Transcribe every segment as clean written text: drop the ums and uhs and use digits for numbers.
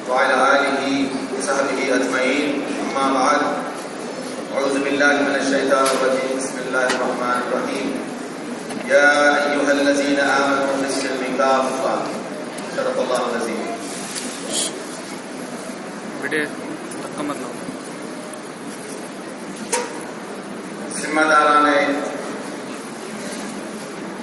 وعلى آله وصحبه أجمعين. أما بعد، أعوذ بالله من الشيطان الرجيم. بسم الله الرحمن الرحيم. يا أيها الذين آمنوا في السلم كافة. صدق الله العظيم. ذمہ داران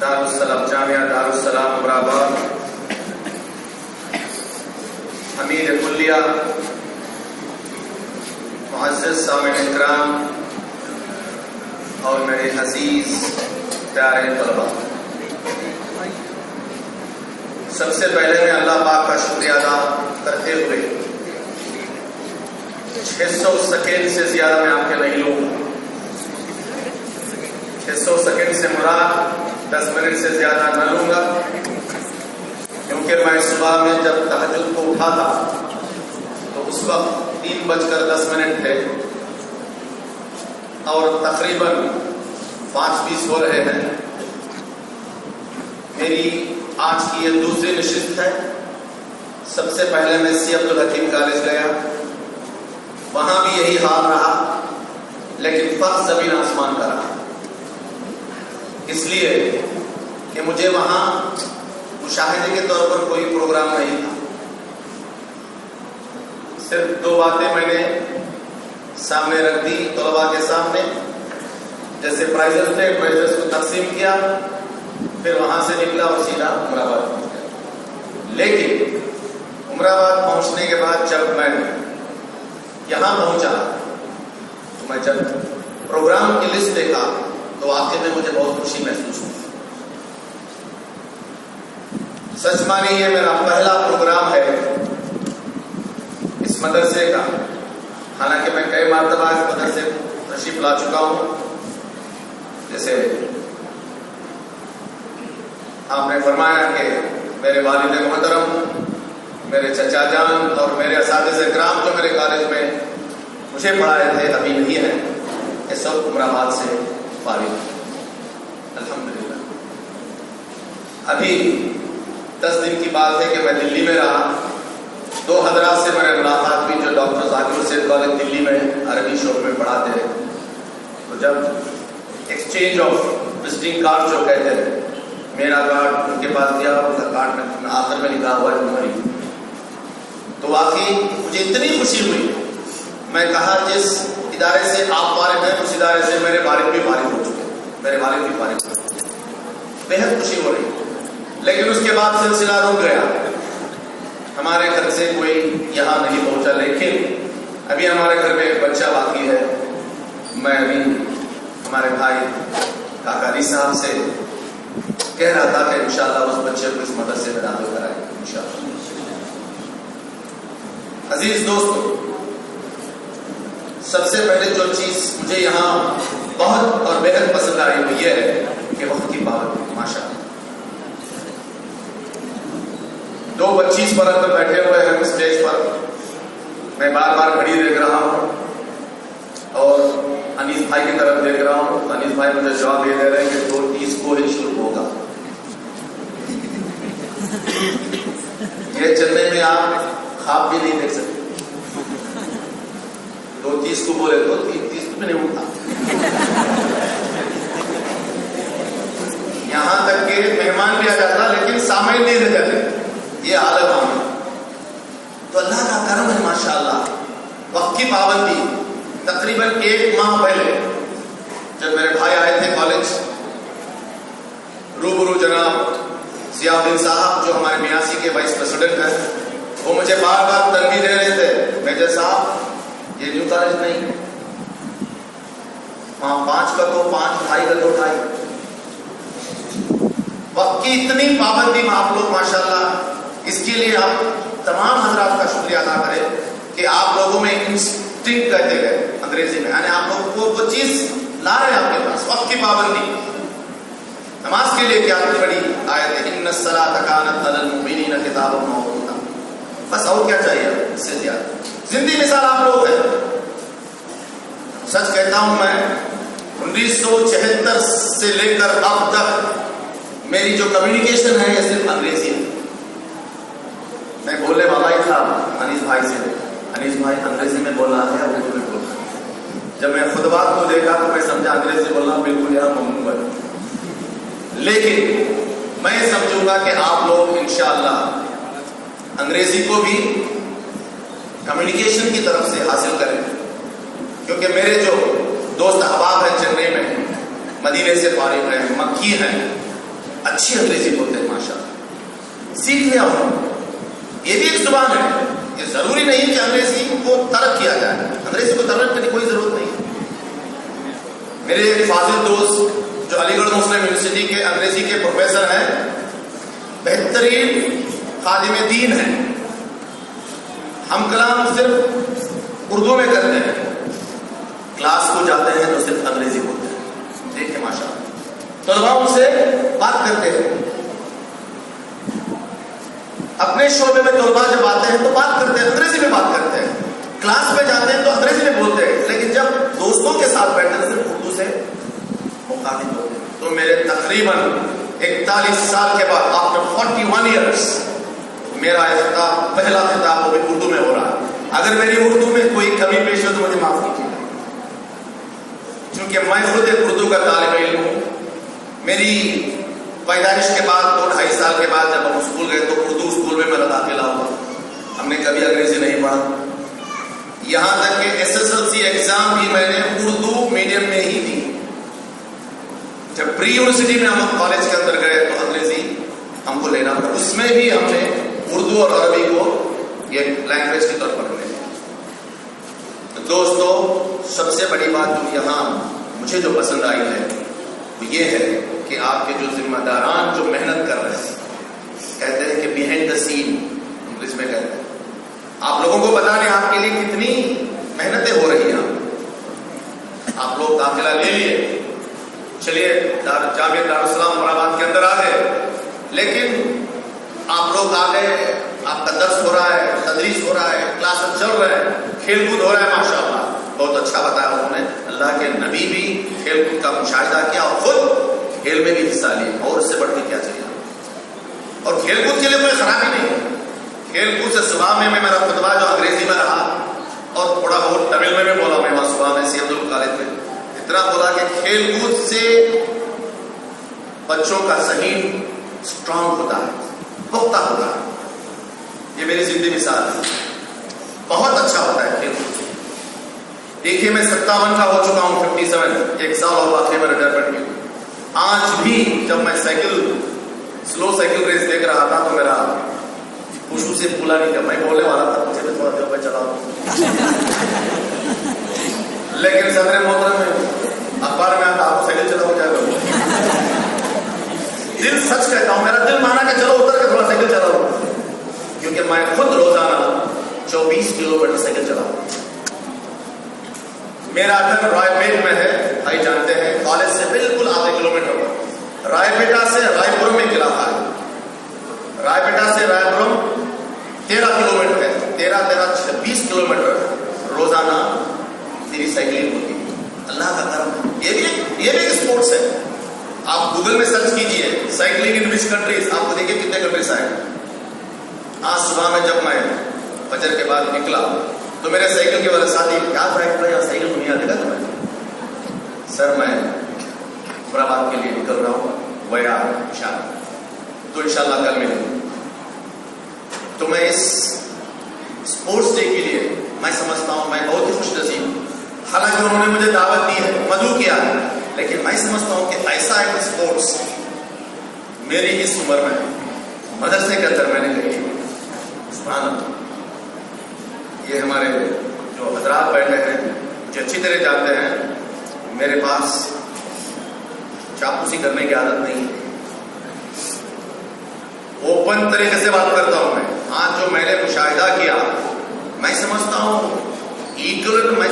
دارالسلام جامعہ دارالسلام امرآباد، امیر کلیہ، معزز سامعین اکرام اور میرے عزیز پیارے طلباء، سب سے پہلے میں اللہ پاک کا شکریہ ادا کرتے ہوئے 600 سیکنڈ سے زیادہ میں آپ کے نہیں لوں گا. 600 سیکنڈ سے مراد 10 منٹ سے زیادہ نہ لوں گا، کیونکہ میں صبح میں جب تہجد کو اٹھا تھا تو اس وقت 3:10 تھے اور تقریباً 5:20 ہو رہے ہیں. میری آج کی یہ دوسری نشست ہے. سب سے پہلے میں سی عبدالحکیم کالج گیا، وہاں بھی یہی حال رہا، لیکن فرق زمین آسمان کا رہا، اس لیے کہ مجھے وہاں مشاہدے کے طور پر کوئی پروگرام نہیں تھا. صرف 2 باتیں میں نے سامنے رکھ دی طلباء کے سامنے، جیسے پرائزز تھے، پرائزز کو تقسیم کیا، پھر وہاں سے نکلا اور سیدھا امرآباد پہنچ گیا. لیکن امرآباد پہنچنے کے بعد جب میں یہاں پہنچا تو میں جب پروگرام کی لسٹ دیکھا تو واقعی میں مجھے بہت خوشی محسوس ہوئی. سچ مانی یہ میرا پہلا پروگرام ہے اس مدرسے کا، حالانکہ میں کئی مرتبہ اس مدرسے تشریف لا چکا ہوں. جیسے آپ نے فرمایا کہ میرے والد محترم، میرے چچا جان اور میرے اساتذہ کرام جو میرے کالج میں مجھے پڑھائے تھے ابھی نہیں ہیں، یہ سب امرآباد سے فارغ. الحمدللہ. ابھی 10 دن کی بات ہے کہ میں دلی میں رہا. 2 حضرات سے میں نے ملاقات کی جو ڈاکٹر ذاکر حسین کالج دلی میں عربی شعبے میں پڑھاتے ہیں. تو جب ایکسچینج آف وزٹنگ کارڈ جو کہتے ہیں، میرا کارڈ ان کے پاس دیا، ان کا کارڈ میں آخر میں لکھا ہوا ہے تمہاری، تو واقعی مجھے اتنی خوشی ہوئی. میں کہا جس ادارے سے آپ فارغ ہیں اس ادارے سے میرے والد بھی فارغ ہو چکے، میرے والد بھی فارغ ہو چکے. بےحد خوشی ہو رہی. لیکن اس کے بعد سلسلہ رک گیا. ہمارے گھر سے کوئی یہاں نہیں پہنچا، لیکن ابھی ہمارے گھر میں ایک بچہ باقی ہے. میں ابھی ہمارے بھائی کاکاری صاحب سے کہہ رہا تھا کہ انشاءاللہ اس بچے کو اس مدرسے میں داخل کرائیں انشاءاللہ. عزیز دوستو، سب سے پہلے جو چیز مجھے یہاں بہت اور بےحد پسند آئی وہ یہ ہے کہ وقت کی پابندی. ماشاءاللہ 2:25 پر اندر بیٹھے ہوئے ہیں اسٹیج پر. میں بار بار گھڑی دیکھ رہا ہوں اور انیس بھائی کی طرف دیکھ رہا ہوں. انیس بھائی مجھے جواب دے رہے ہیں کہ 2:30 کو ہی شروع ہوگا. یہ چلنے میں آپ خواب بھی نہیں دیکھ سکتے. 2:30 کو بولے تو 3:30 میں نہیں اٹھا. یہاں تک کہ مہمان بھی آ جاتا لیکن سامعین نہیں رہ جاتے. یہ حالت عام ہے. تو اللہ کا کرم ہے ماشاءاللہ. وقت کی پابندی. تقریباً 1 ماہ پہلے جب میرے بھائی آئے تھے کالج، روبرو جناب ضیاء الدین صاحب جو ہمارے 82 کے وائس پریزیڈنٹ ہیں، وہ مجھے بار بار تنبیہ دے رہے تھے، میجر صاحب یہ نیو کالج نہیں، وہاں 5 کا تو 5، 2.5 کا تو 2.5. وقت کی اتنی پابندی میں آپ لوگ ماشاءاللہ، اس کے لیے آپ تمام حضرات کا شکریہ ادا کریں کہ آپ لوگوں میں انسٹنکٹ کہتے گئے انگریزی میں، یعنی آپ لوگ کو وہ چیز لا رہے ہیں آپ کے پاس. وقت کی پابندی. نماز کے لیے کیا بڑی آیت ہے، ان الصلاۃ کانت علی المؤمنین کتابا موقوتا. بس اور کیا چاہیے اس سے زیادہ. زندگی مثال آپ لوگ ہیں. سچ کہتا ہوں میں 1976 سے لے کر اب تک میری جو کمیونیکیشن ہے یہ صرف انگریزی ہے. میں بولنے والا ہی تھا انیس بھائی سے, انیس بھائی انگریزی میں بول رہا ہے یا اردو میں بول رہا ہے. جب میں خطبات کو دیکھا تو میں سمجھا انگریزی بولنا بالکل یہاں ممنوع ہے, لیکن میں سمجھوں گا کہ آپ لوگ انشاءاللہ انگریزی کو بھی کمیونیکیشن کی طرف سے حاصل کریں, کیونکہ میرے جو دوست احباب ہیں چنئی میں, مدینے سے فارغ ہیں, مکی ہیں, اچھی انگریزی بولتے ہیں ماشاءاللہ, سیکھ لیا ہوں. یہ بھی ایک زبان ہے, یہ ضروری نہیں کہ انگریزی کو ترک کیا جائے, انگریزی کو ترک کرنے کی کوئی ضرورت نہیں. میرے فاضل دوست جو علی گڑھ مسلم یونیورسٹی کے انگریزی کے پروفیسر ہیں, بہترین خادم دین ہیں, ہم کلام صرف اردو میں کرتے ہیں, کلاس کو جاتے ہیں تو صرف انگریزی بولتے ہیں. دیکھیں ماشاءاللہ, طلباء ان سے بات کرتے ہیں, اپنے شعبے میں طلباء جب آتے ہیں تو بات کرتے ہیں, انگریزی میں بات کرتے ہیں, کلاس میں جاتے ہیں تو انگریزی میں بولتے ہیں, لیکن جب دوستوں کے ساتھ بیٹھتے ہیں صرف اردو سے مخاطب ہوتے ہیں. تو میرے تقریباً 41 سال کے بعد, آفٹر 41 ایئرس, میرا پہلا خطاب وہ بھی اردو میں ہو رہا ہے. اگر میری اردو میں کوئی کمی پیش ہو تو مجھے معاف کیجیے, کیونکہ میں خود ایک اردو کا طالب علم ہوں. میری پیدائش کے بعد 2-2.5 سال کے بعد جب ہم اسکول گئے تو اردو اسکول میں میرا داخلہ ہوا, ہم نے کبھی انگریزی نہیں پڑھا. یہاں تک کہ SSLC ایگزام بھی میں نے اردو میڈیم میں ہی دی. جب پری یونیورسٹی میں ہم کالج کے اندر گئے تو انگریزی ہم کو لینا پڑا, اس میں بھی ہم نے اردو اور عربی کو یہ لینگویج کے طور پر لے. تو دوستو, سب سے بڑی بات جو یہاں مجھے جو پسند آئی ہے وہ یہ ہے کہ آپ کے جو ذمہ داران جو محنت کر رہے ہیں, کہتے ہیں کہ بیہائنڈ دا سین انگلش میں کہتے ہیں, آپ لوگوں کو بتا دیں آپ کے لیے کتنی محنتیں ہو رہی ہیں. آپ لوگ داخلہ لے لیے, چلیے جامعہ دارالسلام مرآباد کے اندر آ گئے, لیکن آپ لوگ آ گئے, آپ کا درس ہو رہا ہے, تدریس ہو رہا ہے, کلاسز چل رہے ہیں, کھیل کود ہو رہا ہے, ماشاءاللہ بہت اچھا بتایا انہوں نے. اللہ کے نبی بھی کھیل کود کا مشاہدہ کیا اور خود کھیل میں بھی حصہ لیا, اور اس سے بڑھ کے کیا چاہیے. اور کھیل کود کے لیے کوئی خرابی نہیں ہے. کھیل کود سے صبح میں میرا خطبہ جو انگریزی میں رہا اور تھوڑا بہت تمل میں بھی بولا, میں وہاں صبح میں سید کالج میں اتنا بولا کہ کھیل کود سے بچوں کا ذہن اسٹرانگ ہوتا ہے, پختہ ہوتا ہے. یہ میری زندگی مثال ہے, بہت اچھا ہوتا ہے کھیل کود. دیکھیے میں 57 کا ہو چکا ہوں, 57, 1 سال اور باقی میں ریٹائرمنٹ میں. آج بھی جب میں سلو سائیکل ریس دیکھ رہا تھا تو میرا خوشبو سے پھولا نہیں تھا. میں بولنے والا تھا مجھے بھی تھوڑا دیر میں چلا ہوں, لیکن صدر محترم میں اخبار میں آتا آپ سائیکل چلاؤ کیا کروں. دل سچ کہتا ہوں, میرا دل مانا کہ چلو اتر کے تھوڑا سائیکل چلاؤ, کیونکہ میں خود روزانہ 24 کلومیٹر سائیکل چلاؤں. میرا گھر رائے پیٹ میں ہے, بھائی جانتے ہیں, کالج سے بالکل آدھے کلومیٹر پر. رائے پیٹا سے رائے پورم میں علاقہ ہے, رائے پیٹا سے رائے پورم 13 کلومیٹر ہے, 13-26 کلومیٹر روزانہ میری سائیکلنگ ہوتی ہے. اللہ کا کرم ہے. یہ بھی ایک اسپورٹس ہے. آپ گوگل میں سرچ کیجئے سائیکلنگ ان وچ کنٹریز, آپ کو دیکھیے کتنے کنٹریز آئے. آج صبح میں جب میں فجر کے بعد نکلا تو میرے سائیکل کے والے ساتھی, کیا بائک یا سائیکل کو نہیں آ دیکھا تمہیں؟ سر میں مرآباد کے لیے نکل رہا ہوں ویا انشاءاللہ, تو انشاءاللہ کل ملیں. تو میں اس اسپورٹس ڈے کے لیے میں سمجھتا ہوں میں بہت ہی خوش نصیب ہوں. حالانکہ انہوں نے مجھے دعوت دی ہے, مدعو کیا ہے, لیکن میں سمجھتا ہوں کہ ایسا ایک اسپورٹس میری اس عمر میں مدرسے کے اندر میں نے کہی. سبحان اللہ. یہ ہمارے جو حضرات بیٹھے ہیں مجھے اچھی طرح جانتے ہیں, میرے پاس چاپلوسی کرنے کی عادت نہیں ہے, اوپن طریقے سے بات کرتا ہوں میں. آج جو میں نے مشاہدہ کیا میں سمجھتا ہوں ایکوریٹ. میں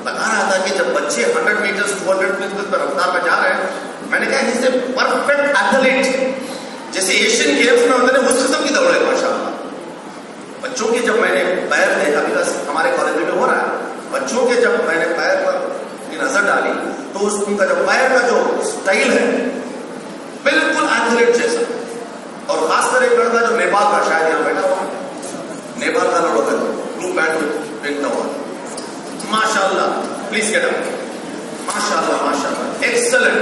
بتا رہا تھا کہ جب بچے 100 میٹر 200 میٹر پر رفتار میں جا رہے ہیں, میں نے کہا جسے پرفیکٹ ایتھلیٹ جیسے ایشین گیمز میں ہوتے ہیں اس قسم کی دوڑے ماشاءاللہ. بچوں کے جب میں نے پیر دیکھا, ابھی ہمارے کالج میں ہو رہا ہے, بچوں کے جب میں نے پیر پر نظر ڈالی تو ان کا جو پیر کا جو اسٹائل ہے بالکل ایتھلیٹ جیسا. اور خاص کر ایک لڑکا جو نیپال کا, شاید یہاں بیٹھا ہوا, نیپال کا لڑکا big no one. MashaAllah. Please get up. MashaAllah, MashaAllah. Excellent.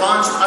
5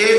1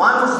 5